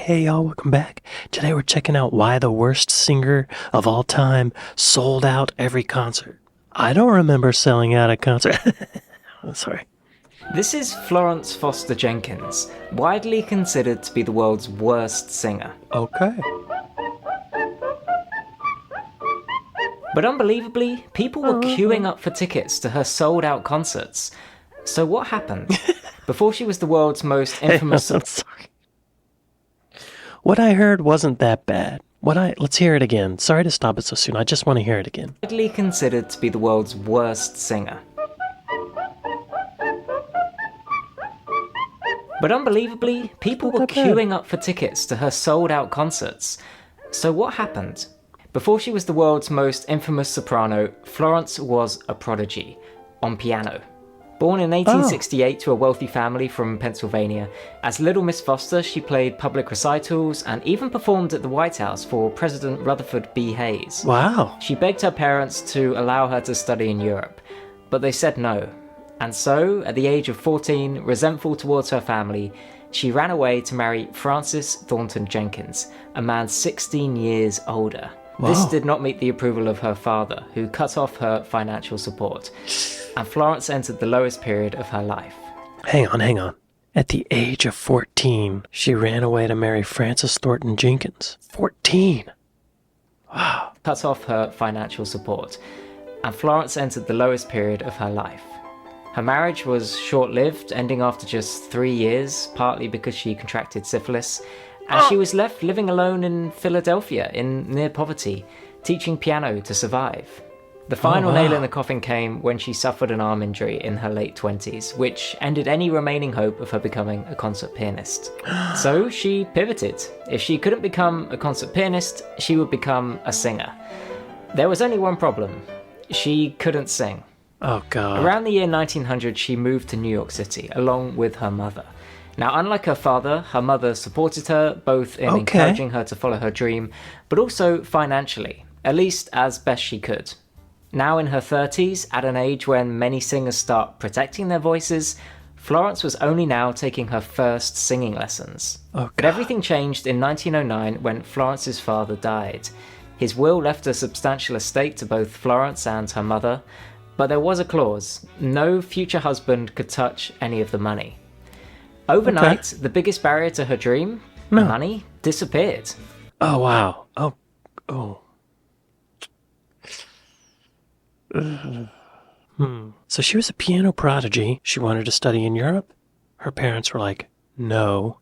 Hey y'all, welcome back. Today we're checking out why the worst singer of all time sold out every concert. I don't remember selling out a concert. Oh, sorry. This is Florence Foster Jenkins, widely considered to be the world's worst singer. Okay. But unbelievably, people were queuing up for tickets to her sold-out concerts. So what happened? Before she was the world's most infamous... I'm sorry. What I heard wasn't that bad. Let's hear it again. Sorry to stop it so soon. I just want to hear it again. Widely considered to be the world's worst singer. But unbelievably, people were queuing up for tickets to her sold-out concerts. So what happened? Before she was the world's most infamous soprano, Florence was a prodigy on piano. Born in 1868 to a wealthy family from Pennsylvania, as Little Miss Foster, she played public recitals and even performed at the White House for President Rutherford B. Hayes. Wow. She begged her parents to allow her to study in Europe, but they said no. And so, at the age of 14, resentful towards her family, she ran away to marry Francis Thornton Jenkins, a man 16 years older. Wow. This did not meet the approval of her father, who cut off her financial support, and Florence entered the lowest period of her life. Hang on. At the age of 14, she ran away to marry Francis Thornton Jenkins. 14! Wow. Cut off her financial support, and Florence entered the lowest period of her life. Her marriage was short-lived, ending after just 3 years, partly because she contracted syphilis, and she was left living alone in Philadelphia in near poverty, teaching piano to survive. The final nail in the coffin came when she suffered an arm injury in her late 20s, which ended any remaining hope of her becoming a concert pianist. So she pivoted. If she couldn't become a concert pianist, she would become a singer. There was only one problem. She couldn't sing. Oh, God. Around the year 1900, she moved to New York City, along with her mother. Now, unlike her father, her mother supported her, both in encouraging her to follow her dream, but also financially, at least as best she could. Now in her 30s, at an age when many singers start protecting their voices, Florence was only now taking her first singing lessons. But everything changed in 1909 when Florence's father died. His will left a substantial estate to both Florence and her mother, but there was a clause: no future husband could touch any of the money. Overnight, the biggest barrier to her dream, money, disappeared. Oh, wow. So she was a piano prodigy. She wanted to study in Europe. Her parents were like, no.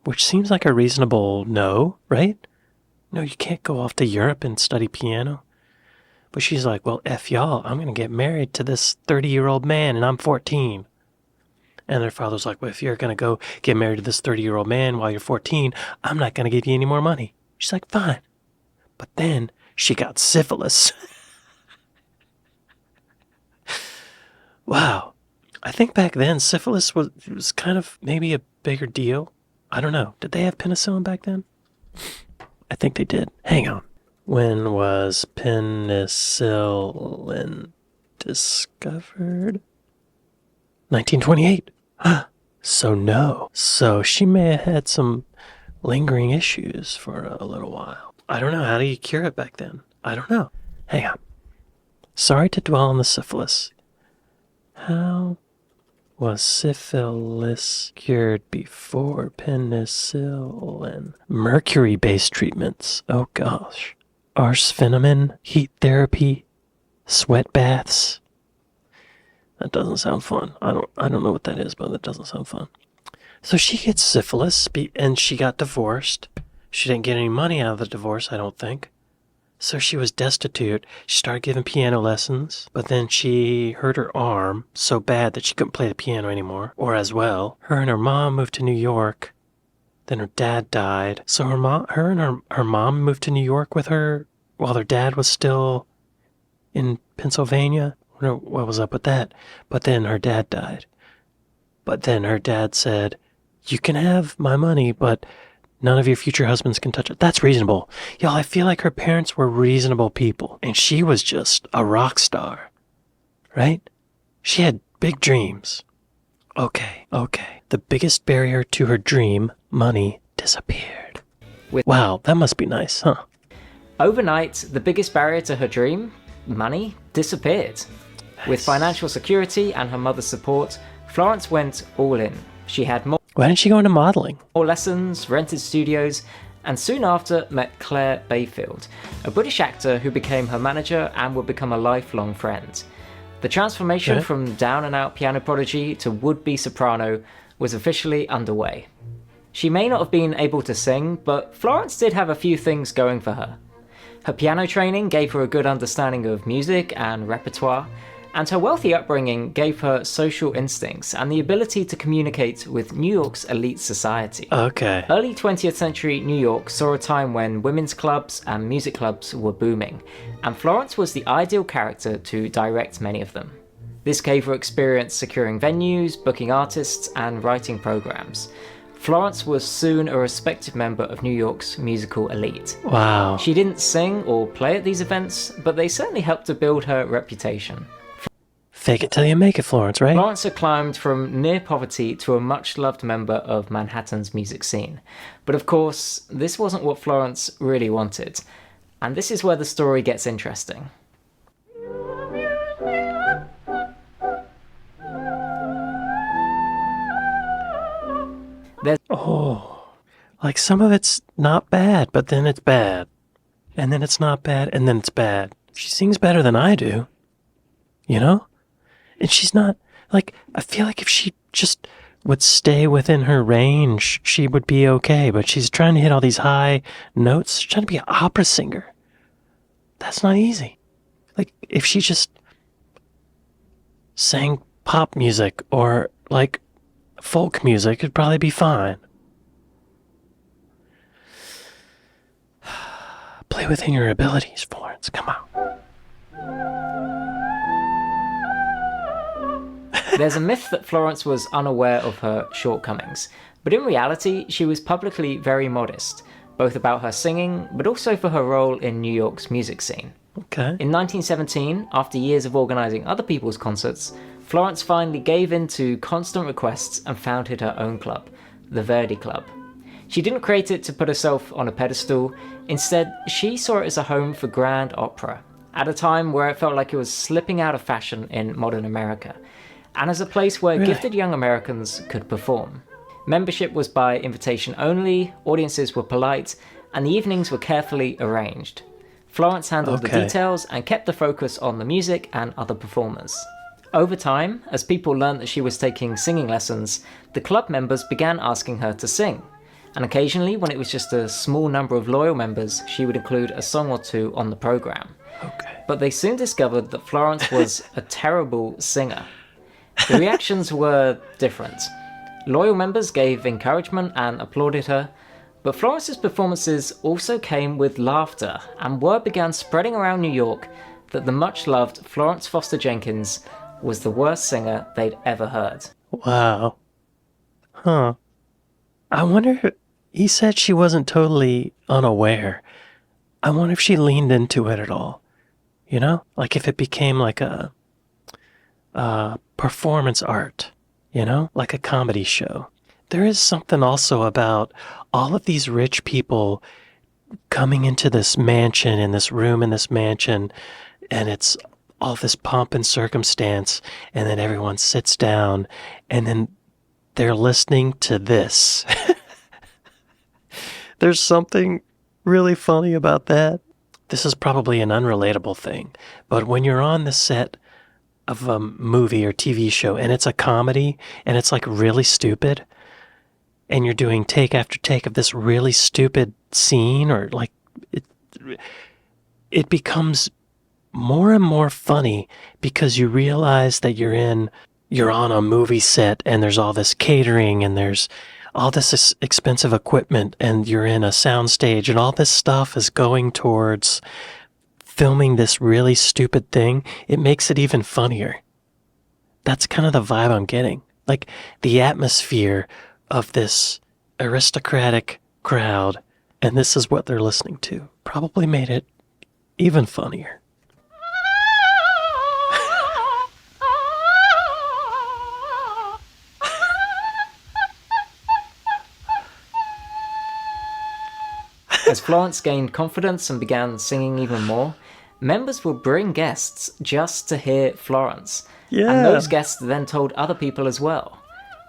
Which seems like a reasonable no, right? No, you can't go off to Europe and study piano. But she's like, well, F y'all, I'm going to get married to this 30-year-old man and I'm 14. And their father's like, well, if you're going to go get married to this 30-year-old man while you're 14, I'm not going to give you any more money. She's like, fine. But then she got syphilis. Wow. I think back then syphilis was kind of maybe a bigger deal. I don't know. Did they have penicillin back then? I think they did. Hang on. When was penicillin discovered? 1928. So no. So she may have had some lingering issues for a little while. I don't know. How do you cure it back then? I don't know. Hang on. Sorry to dwell on the syphilis. How was syphilis cured before penicillin? Mercury-based treatments. Oh gosh. Arsphenamine, heat therapy, sweat baths. That doesn't sound fun. I don't know what that is, but that doesn't sound fun. So she gets syphilis, and she got divorced. She didn't get any money out of the divorce, I don't think. So she was destitute. She started giving piano lessons, but then she hurt her arm so bad that she couldn't play the piano anymore, or as well. Her and her mom moved to New York. Then her dad died. So her mom moved to New York with her while their dad was still in Pennsylvania. I don't know what was up with that. But then her dad died. But then her dad said, you can have my money, but none of your future husbands can touch it. That's reasonable. Y'all, I feel like her parents were reasonable people. And she was just a rock star. Right? She had big dreams. Okay. The biggest barrier to her dream, money, disappeared. Wow, that must be nice, huh? Overnight, the biggest barrier to her dream, money, disappeared. With financial security and her mother's support, Florence went all in. She had more Why didn't she go into modeling? lessons, rented studios, and soon after met Claire Bayfield, a British actor who became her manager and would become a lifelong friend. The transformation from down-and-out piano prodigy to would-be soprano was officially underway. She may not have been able to sing, but Florence did have a few things going for her. Her piano training gave her a good understanding of music and repertoire, and her wealthy upbringing gave her social instincts and the ability to communicate with New York's elite society. Okay. Early 20th century New York saw a time when women's clubs and music clubs were booming, and Florence was the ideal character to direct many of them. This gave her experience securing venues, booking artists, and writing programs. Florence was soon a respected member of New York's musical elite. Wow. She didn't sing or play at these events, but they certainly helped to build her reputation. Fake it till you make it, Florence, right? Florence had climbed from near poverty to a much-loved member of Manhattan's music scene. But of course, this wasn't what Florence really wanted. And this is where the story gets interesting. Like some of it's not bad, but then it's bad. And then it's not bad, and then it's bad. She sings better than I do. You know? And she's not, like, I feel like if she just would stay within her range, she would be okay. But she's trying to hit all these high notes. She's trying to be an opera singer. That's not easy. Like, if she just sang pop music or, like, folk music, it'd probably be fine. Play within your abilities, Florence. Come on. There's a myth that Florence was unaware of her shortcomings, but in reality, she was publicly very modest, both about her singing, but also for her role in New York's music scene. Okay. In 1917, after years of organising other people's concerts, Florence finally gave in to constant requests and founded her own club, the Verdi Club. She didn't create it to put herself on a pedestal. Instead, she saw it as a home for grand opera, at a time where it felt like it was slipping out of fashion in modern America, and as a place where gifted young Americans could perform. Membership was by invitation only, audiences were polite, and the evenings were carefully arranged. Florence handled the details and kept the focus on the music and other performers. Over time, as people learned that she was taking singing lessons, the club members began asking her to sing. And occasionally, when it was just a small number of loyal members, she would include a song or two on the program. But they soon discovered that Florence was a terrible singer. The reactions were different. Loyal members gave encouragement and applauded her, but Florence's performances also came with laughter, and word began spreading around New York that the much-loved Florence Foster Jenkins was the worst singer they'd ever heard. Wow. Huh. I wonder, he said she wasn't totally unaware. I wonder if she leaned into it at all. You know? Like if it became like a performance art, you know? Like a comedy show. There is something also about all of these rich people coming into this mansion, in this room in this mansion, and it's all this pomp and circumstance, and then everyone sits down, and then they're listening to this. There's something really funny about that. This is probably an unrelatable thing, but when you're on the set of a movie or TV show, and it's a comedy, and it's like really stupid, and you're doing take after take of this really stupid scene, or like it becomes more and more funny because you realize that you're on a movie set, and there's all this catering, and there's all this expensive equipment, and you're in a soundstage, and all this stuff is going towards filming this really stupid thing. It makes it even funnier. That's kind of the vibe I'm getting. Like the atmosphere of this aristocratic crowd, and this is what they're listening to, probably made it even funnier. As Florence gained confidence and began singing even more, members would bring guests just to hear Florence. Yeah. And those guests then told other people as well.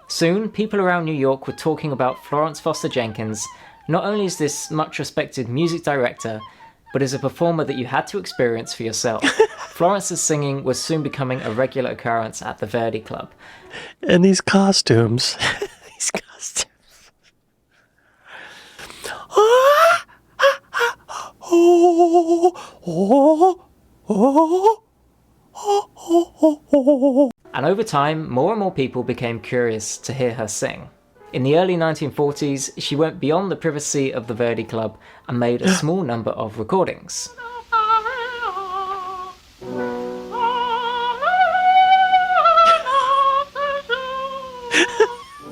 Soon, people around New York were talking about Florence Foster Jenkins, not only as this much respected music director, but as a performer that you had to experience for yourself. Florence's singing was soon becoming a regular occurrence at the Verdi Club. And these costumes. These costumes. And over time, more and more people became curious to hear her sing. In the early 1940s, she went beyond the privacy of the Verdi Club and made a small number of recordings.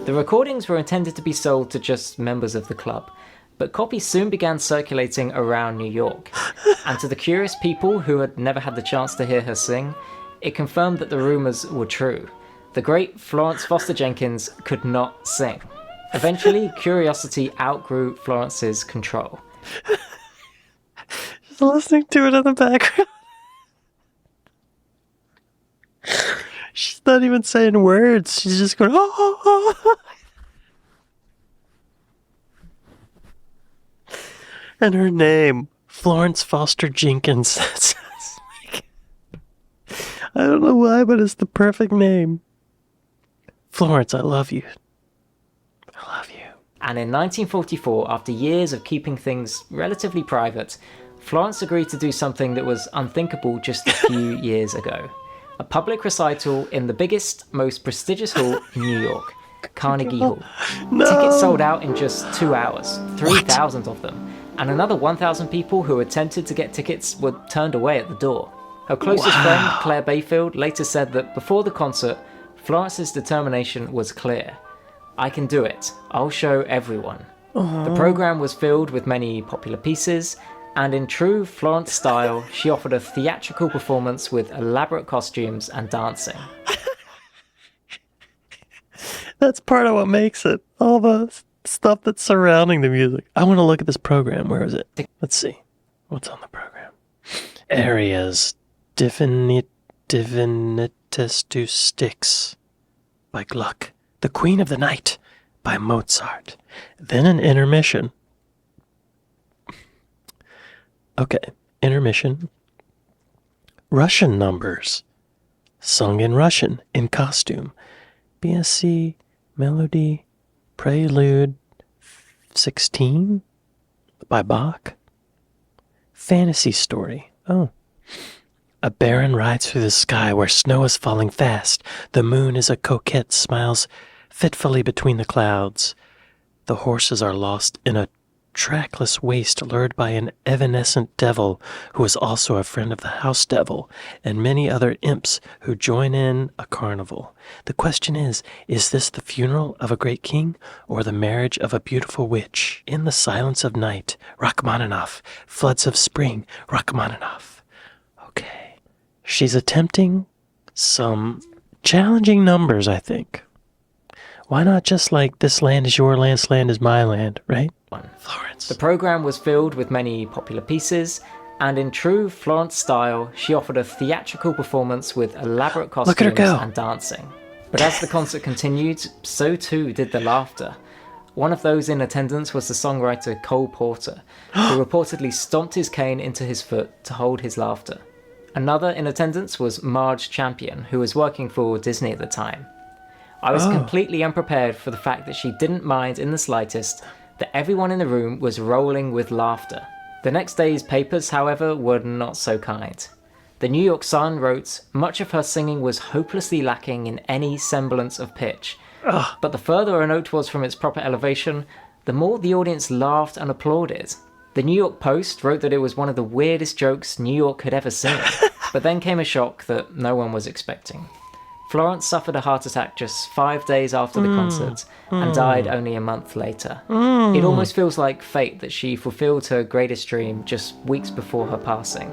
The recordings were intended to be sold to just members of the club, but copies soon began circulating around New York. And to the curious people who had never had the chance to hear her sing, it confirmed that the rumours were true. The great Florence Foster Jenkins could not sing. Eventually, curiosity outgrew Florence's control. Just listening to it in the background. She's not even saying words. She's just going, oh. And her name, Florence Foster Jenkins. That sounds like... I don't know why, but it's the perfect name. Florence, I love you. I love you. And in 1944, after years of keeping things relatively private, Florence agreed to do something that was unthinkable just a few years ago. A public recital in the biggest, most prestigious hall in New York, Carnegie Hall. No. Tickets sold out in just 2 hours, 3,000 of them, and another 1,000 people who attempted to get tickets were turned away at the door. Her closest friend, Claire Bayfield, later said that before the concert, Florence's determination was clear. I can do it. I'll show everyone. The program was filled with many popular pieces, and in true Florence style, she offered a theatrical performance with elaborate costumes and dancing. That's part of what makes it. All the stuff that's surrounding the music. I want to look at this program. Where is it? Let's see. What's on the program? Arias Divinitus to Styx by Gluck. The Queen of the Night by Mozart. Then an intermission. Okay, intermission. Russian numbers. Sung in Russian, in costume. BSC, Melody, Prelude 16 by Bach. Fantasy story. Oh. A baron rides through the sky where snow is falling fast. The moon is a coquette, smiles fitfully between the clouds. The horses are lost in a trackless waste, lured by an evanescent devil who is also a friend of the house devil, and many other imps who join in a carnival. The question is this the funeral of a great king or the marriage of a beautiful witch? In the silence of night, Rachmaninoff. Floods of spring, Rachmaninoff. Okay. She's attempting some challenging numbers, I think. Why not just like, this land is your land, this land is my land, right? Florence. The program was filled with many popular pieces, and in true Florence style, she offered a theatrical performance with elaborate costumes and dancing. But as the concert continued, so too did the laughter. One of those in attendance was the songwriter Cole Porter, who reportedly stomped his cane into his foot to hold his laughter. Another in attendance was Marge Champion, who was working for Disney at the time. I was completely unprepared for the fact that she didn't mind in the slightest that everyone in the room was rolling with laughter. The next day's papers, however, were not so kind. The New York Sun wrote, much of her singing was hopelessly lacking in any semblance of pitch, but the further a note was from its proper elevation, the more the audience laughed and applauded. The New York Post wrote that it was one of the weirdest jokes New York had ever seen, but then came a shock that no one was expecting. Florence suffered a heart attack just 5 days after the concert and died only a month later. It almost feels like fate that she fulfilled her greatest dream just weeks before her passing,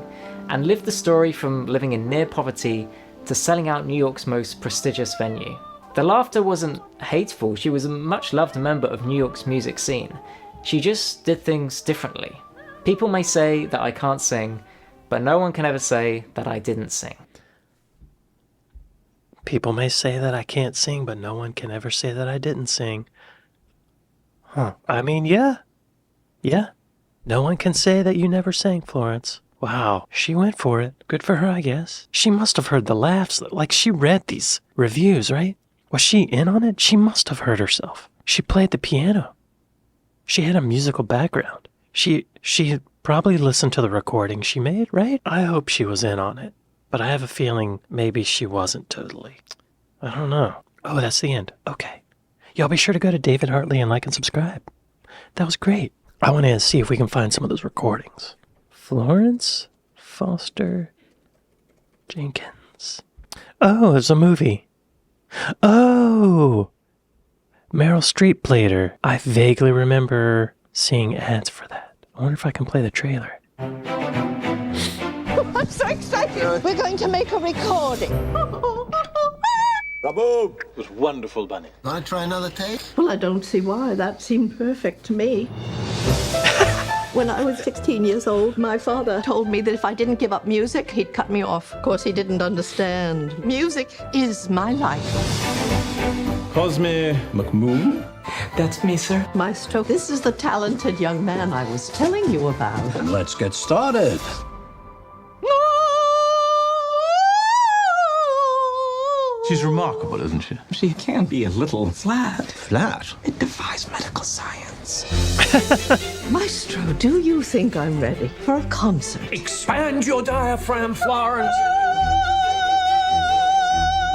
and lived the story from living in near poverty to selling out New York's most prestigious venue. The laughter wasn't hateful, she was a much loved member of New York's music scene. She just did things differently. People may say that I can't sing, but no one can ever say that I didn't sing. People may say that I can't sing, but no one can ever say that I didn't sing. Huh. I mean, yeah. Yeah. No one can say that you never sang, Florence. Wow. She went for it. Good for her, I guess. She must have heard the laughs. Like, she read these reviews, right? Was she in on it? She must have heard herself. She played the piano. She had a musical background. She probably listened to the recording she made, right? I hope she was in on it. But I have a feeling maybe she wasn't totally. I don't know. Oh, that's the end. Okay. Y'all be sure to go to David Hartley and like and subscribe. That was great. I want to see if we can find some of those recordings. Florence Foster Jenkins. Oh, there's a movie. Oh! Meryl Streep played her. I vaguely remember seeing ads for that. I wonder if I can play the trailer. I'm so excited. We're going to make a recording. Bravo! It was wonderful, Bunny. Want to try another take? Well, I don't see why. That seemed perfect to me. When I was 16 years old, my father told me that if I didn't give up music, he'd cut me off. Of course, he didn't understand. Music is my life. Cosme McMoon? That's me, sir. Maestro, this is the talented young man I was telling you about. And let's get started. She's remarkable, isn't she? She can be a little flat. Flat. It defies medical science. Maestro, do you think I'm ready for a concert? Expand your diaphragm, Florence.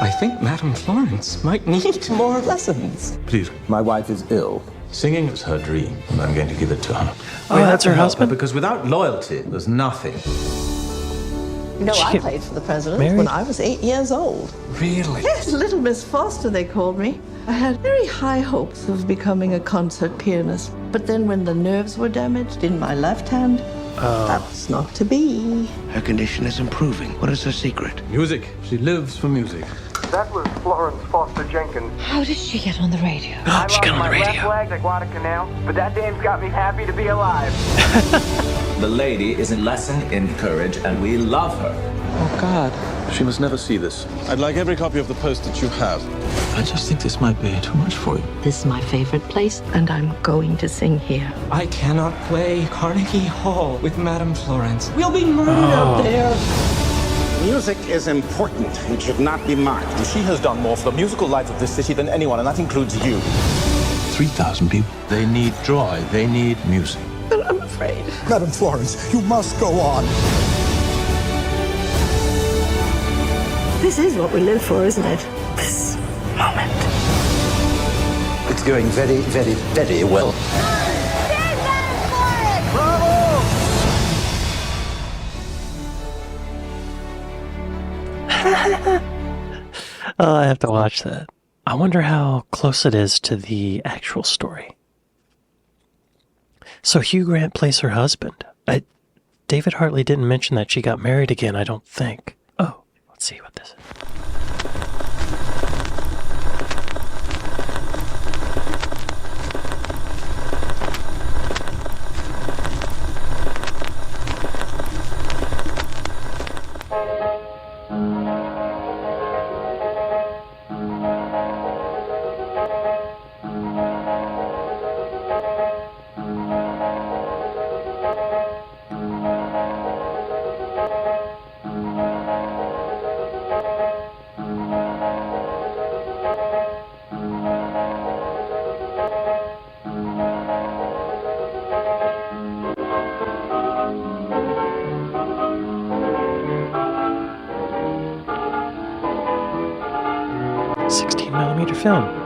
I think Madame Florence might need more lessons. Please. My wife is ill. Singing is her dream, and I'm going to give it to her. Oh, that's her husband? Because without loyalty, there's nothing. You know, I She- played for the president Married? when I was 8 years old. Really? Yes, Little Miss Foster, they called me. I had very high hopes of becoming a concert pianist. But then when the nerves were damaged in my left hand, that was not to be. Her condition is improving. What is her secret? Music. She lives for music. That was Florence Foster Jenkins. How did she get on the radio? I She got on lost the my radio. left leg at Guadalcanal, but that dame's got me happy to be alive. The lady is a lesson in courage, and we love her. Oh, God. She must never see this. I'd like every copy of the post that you have. I just think this might be too much for you. This is my favorite place, and I'm going to sing here. I cannot play Carnegie Hall with Madame Florence. We'll be murdered out there. Music is important. It should not be mocked. She has done more for the musical life of this city than anyone, and that includes you. 3,000 people. They need joy. They need music. But I'm afraid. Madame Florence, you must go on. This is what we live for, isn't it? This moment. It's going very, very, very well. Oh, I have to watch that. I wonder how close it is to the actual story. So Hugh Grant plays her husband. David Hartley didn't mention that she got married again, I don't think. Oh, let's see what this is. $16mm film.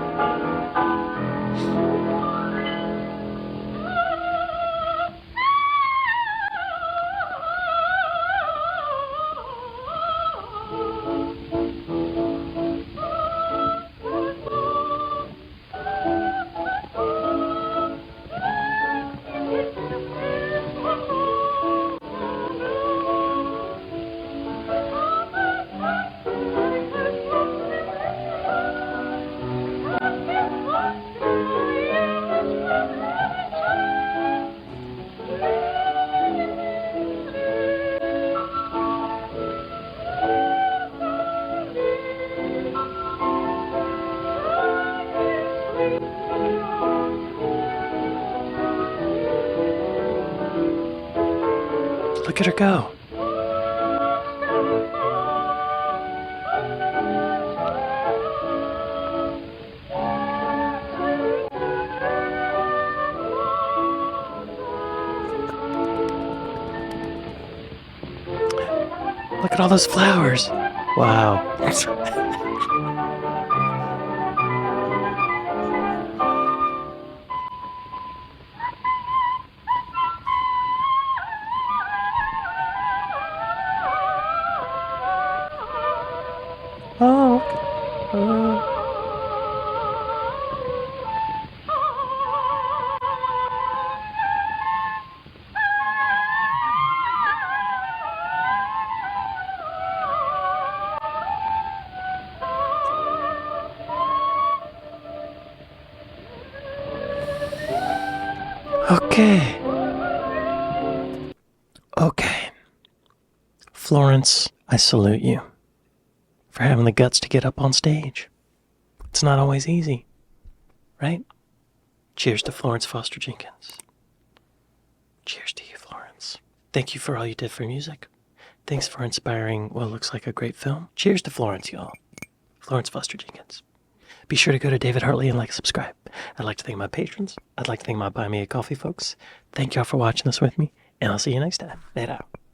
Look at her go. Look at all those flowers. Wow. Okay. Okay. Florence, I salute you for having the guts to get up on stage. It's not always easy, right? Cheers to Florence Foster Jenkins. Cheers to you, Florence. Thank you for all you did for music. Thanks for inspiring what looks like a great film. Cheers to Florence, y'all. Florence Foster Jenkins. Be sure to go to David Hartley and subscribe. I'd like to thank my patrons. I'd like to thank my Buy Me a Coffee folks. Thank y'all for watching this with me, and I'll see you next time. Later.